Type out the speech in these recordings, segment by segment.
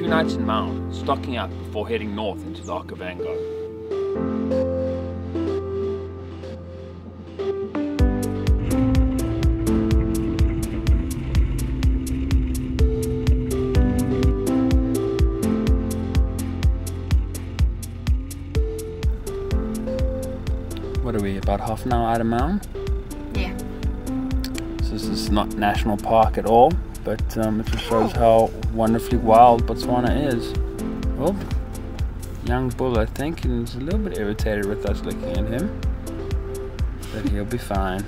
nights in Maun, stocking up before heading north into the Okavango. What are we, about half an hour out of Maun? Yeah. So this is not national park at all, but it just shows how wonderfully wild Botswana is. Oh, young bull I think, and he's a little bit irritated with us looking at him, but he'll be fine.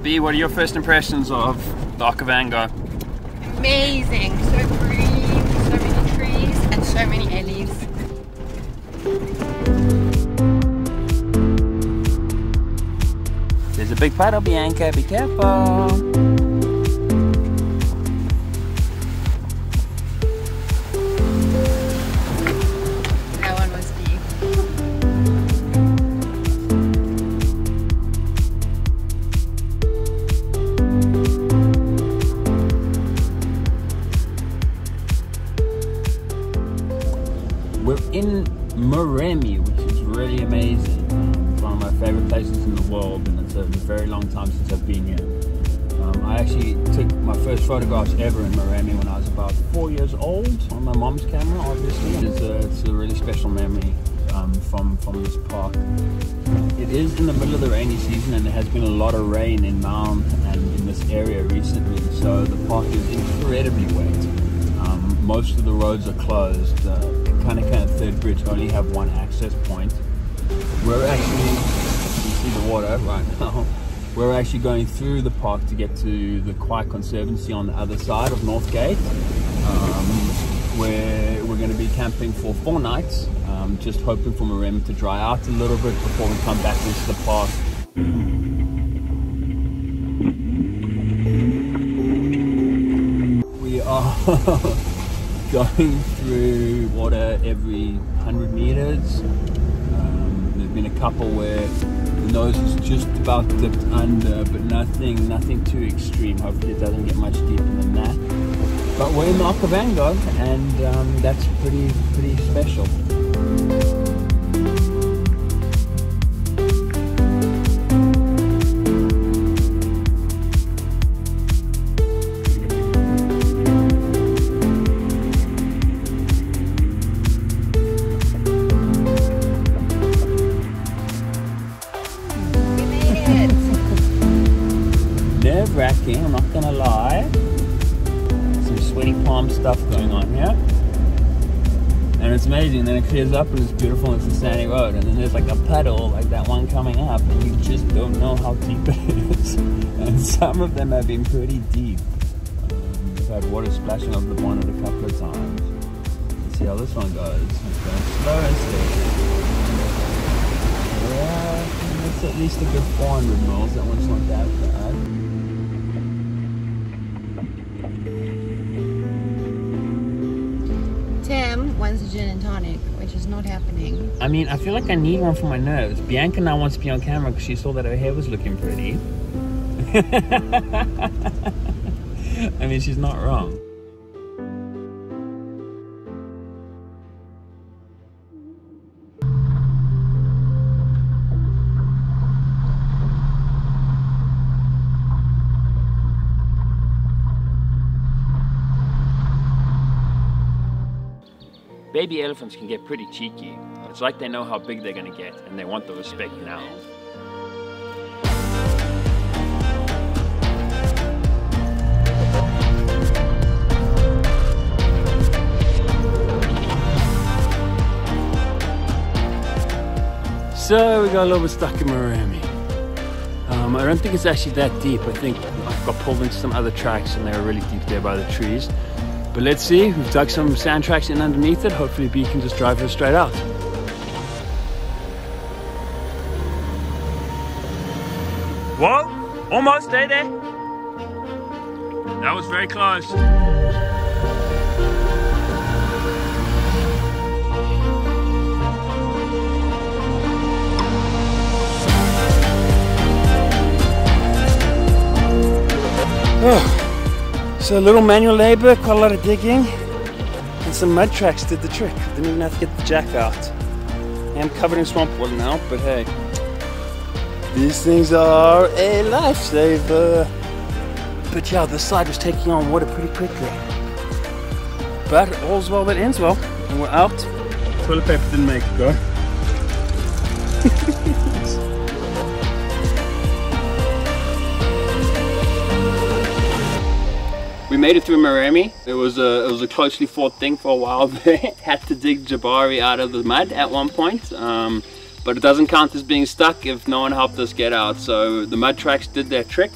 B, what are your first impressions of the Okavango? Amazing, so green, so many trees and so many alleys. There's a big puddle, Bianca, be careful. That one was deep. We're in Moremi, which is really amazing. It's one of my favorite places in the world, and it's a very long time since I've been here. I actually took my first photographs ever in Moremi when I was about 4 years old on my mom's camera, obviously. It's a really special memory from this park. It is in the middle of the rainy season, and there has been a lot of rain in Maun and in this area recently, so the park is incredibly wet. Most of the roads are closed. Kind Third Bridge only have one access point. We're actually, you see the water right now, we're actually going through the park to get to the KHWAI Conservancy on the other side of North Gate, where we're going to be camping for 4 nights, just hoping for Moremi to dry out a little bit before we come back into the park. We are going through water every 100 meters. There's been a couple where the nose is just about dipped under, but nothing too extreme. Hopefully it doesn't get much deeper than that. But we're in the Okavango, and that's pretty special. Nerve-wracking, I'm not gonna lie. Some sweaty palm stuff going on here, and it's amazing. And then it clears up and it's beautiful, and it's a sandy road, and then there's like a puddle like that one coming up, and you just don't know how deep it is. And some of them have been pretty deep. We've had water splashing over the bonnet a couple of times. Let's see how this one goes. It's going slow and steady. Yeah, it's at least a good 400 mils. That one's not that bad. Tim wants a gin and tonic, which is not happening. I mean, I feel like I need one for my nerves. Bianca now wants to be on camera because she saw that her hair was looking pretty. I mean, she's not wrong. Baby elephants can get pretty cheeky. It's like they know how big they're going to get, and they want the respect now. So we got a little bit stuck in Moremi. I don't think it's actually that deep. I think I got pulled into some other tracks, and they were really deep there by the trees. But let's see, we've dug some sand tracks in underneath it. Hopefully B can just drive her straight out. Well, Almost, stay there. That was very close. Oh, so a little manual labor, quite a lot of digging, and some mud tracks did the trick. Didn't even have to get the jack out. I am covered in swamp water now, but hey, these things are a lifesaver. But yeah, this side was taking on water pretty quickly. But all's well that ends well, and we're out. Toilet paper didn't make it go. We made it through Moremi. It was a closely fought thing for a while there. Had to dig Jabari out of the mud at one point, but it doesn't count as being stuck if no one helped us get out. So the mud tracks did their trick,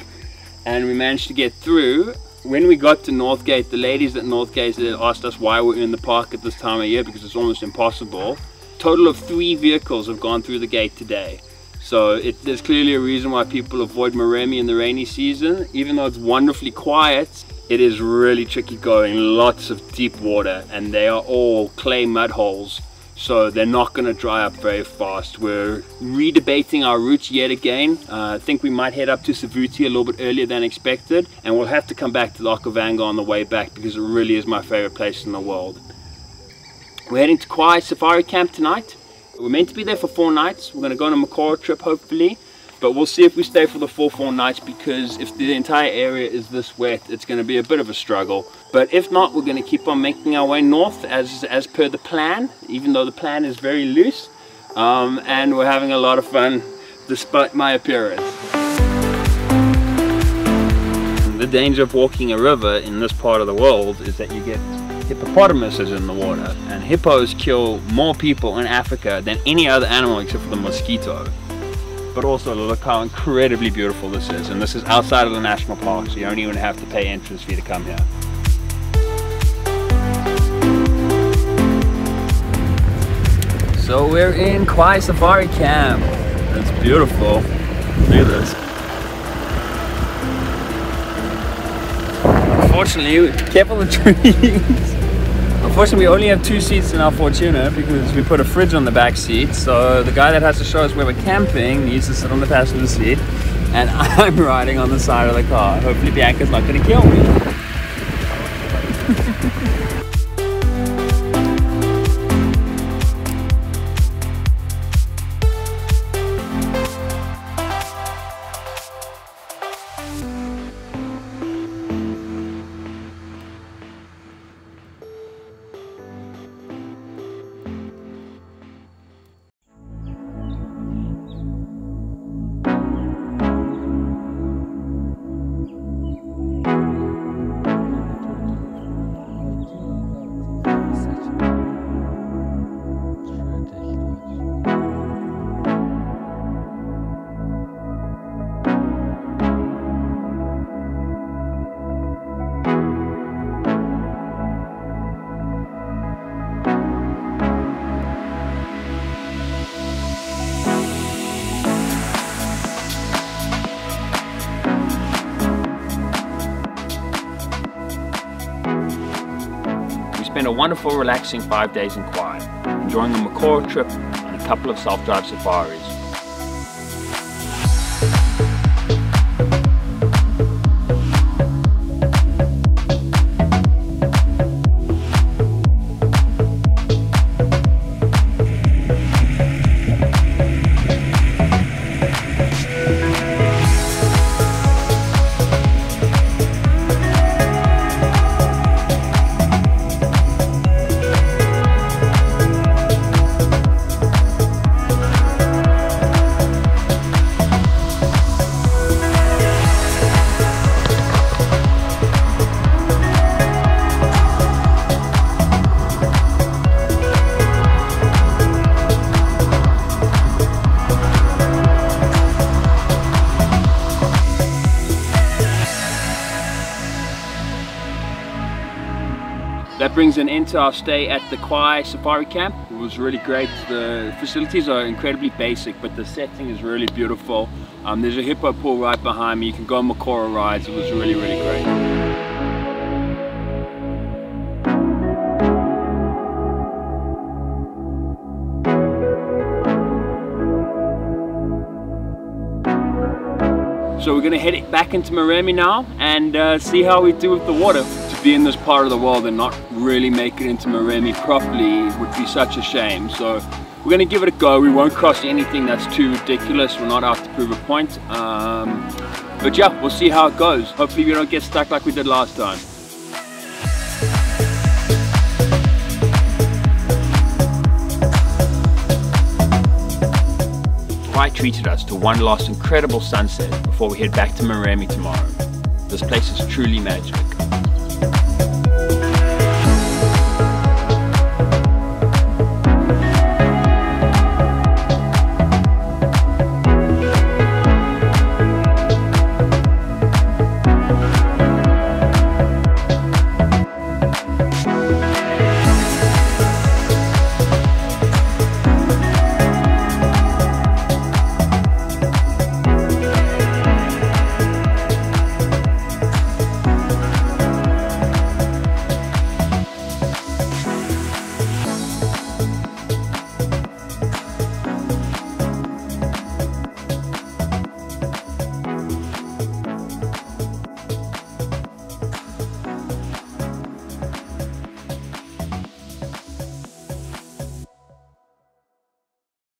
and we managed to get through. When we got to Northgate, the ladies at Northgate asked us why we're in the park at this time of year, because it's almost impossible. Total of 3 vehicles have gone through the gate today. So there's clearly a reason why people avoid Moremi in the rainy season. Even though it's wonderfully quiet, it is really tricky going. Lots of deep water, and they are all clay mud holes, so they're not going to dry up very fast. We're redebating our route yet again. I think we might head up to Savuti a little bit earlier than expected, and we'll have to come back to the Okavango on the way back because it really is my favorite place in the world. We're heading to KHWAI Safari Camp tonight. We're meant to be there for 4 nights. We're going to go on a Makora trip hopefully, but we'll see if we stay for the full 4 nights, because if the entire area is this wet, it's going to be a bit of a struggle. But if not, we're going to keep on making our way north as per the plan, even though the plan is very loose, and we're having a lot of fun despite my appearance. The danger of walking a river in this part of the world is that you get hippopotamuses in the water, and hippos kill more people in Africa than any other animal except for the mosquito. But also look how incredibly beautiful this is, and this is outside of the national park, so you don't even have to pay entrance fee to come here. So we're in KHWAI Safari Camp. It's beautiful. Look at this. Unfortunately, careful of the trees. Unfortunately, we only have 2 seats in our Fortuner because we put a fridge on the back seat. So the guy that has to show us where we're camping needs to sit on the passenger seat, and I'm riding on the side of the car. Hopefully Bianca's not going to kill me. Spent a wonderful, relaxing 5 days in KHWAI, enjoying a Makora trip and a couple of self-drive safaris. That brings an end to our stay at the KHWAI Safari Camp. It was really great. The facilities are incredibly basic, but the setting is really beautiful. There's a hippo pool right behind me. You can go on Makora rides. It was really, really great. So we're gonna head it back into Moremi now and see how we do with the water. To be in this part of the world and not really make it into Moremi properly would be such a shame. So we're gonna give it a go. We won't cross anything that's too ridiculous. We're not out to prove a point. But yeah, we'll see how it goes. Hopefully we don't get stuck like we did last time. KHWAI treated us to one last incredible sunset before we head back to Moremi tomorrow. This place is truly magic.